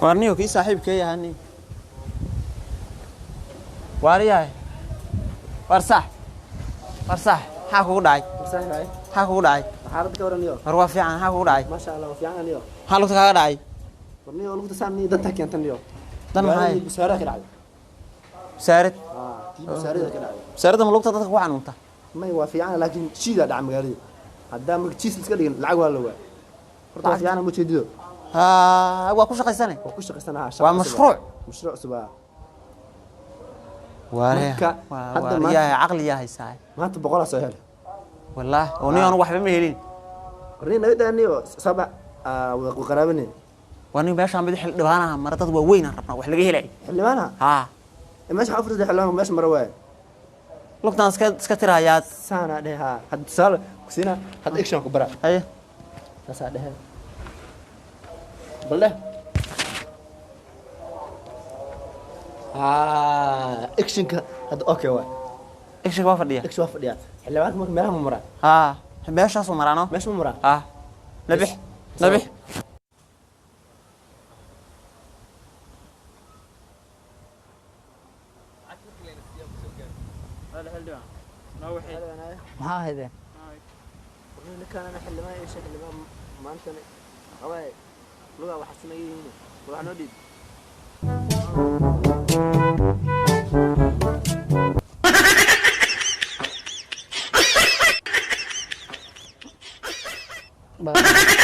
warniyo kii saaxiibkay yahay wariyahay warsax ha kugu dhacay ha kugu dhacay xaaladda ka waraniyo war waa fiican ha kugu dhacay ma sha Allah waa fiican aniyo ha lugta kaga dhacay warniyo lugta saamni danta keentaniyo dan maxay busaara ka dhacay saarid tii busaarada ka dhacay saarida ma lugta dadka ku xanuunta may waa fiican laakiin shiida dhac magaalada hadda marka jiis iska dhigin lacag waa la waa horta waa fiican ma jeedido waa ku shaqaysanay waa ku shaqaysanaha waa mashruuc subaa واريها هذا يا عقلي يا هيساي ما انت بقولها سهل والله وني انا waxba ma helin qorina idaniyo saba وقرابني واني باش عم بدي حل دبانها مرتد waa weyn aan rabnaa wax laga helay xilmaana ha meesh xafrad xilmaan meesh marwaa lugtaan iska tiraayad saana dhaha had sal kusina had action ku bara hay taasa dhaha balle اكشن هذا اوكي واي اكشن waa fadhiya اكشن waa fadhiya xilmaanka marka meelaha mara meeshaas oo marano meesha mara nabix ما هذا ورنا كان انا حلمان ايش حلمان ما انت هواي لغه وحسنيين وحنا دي Bye.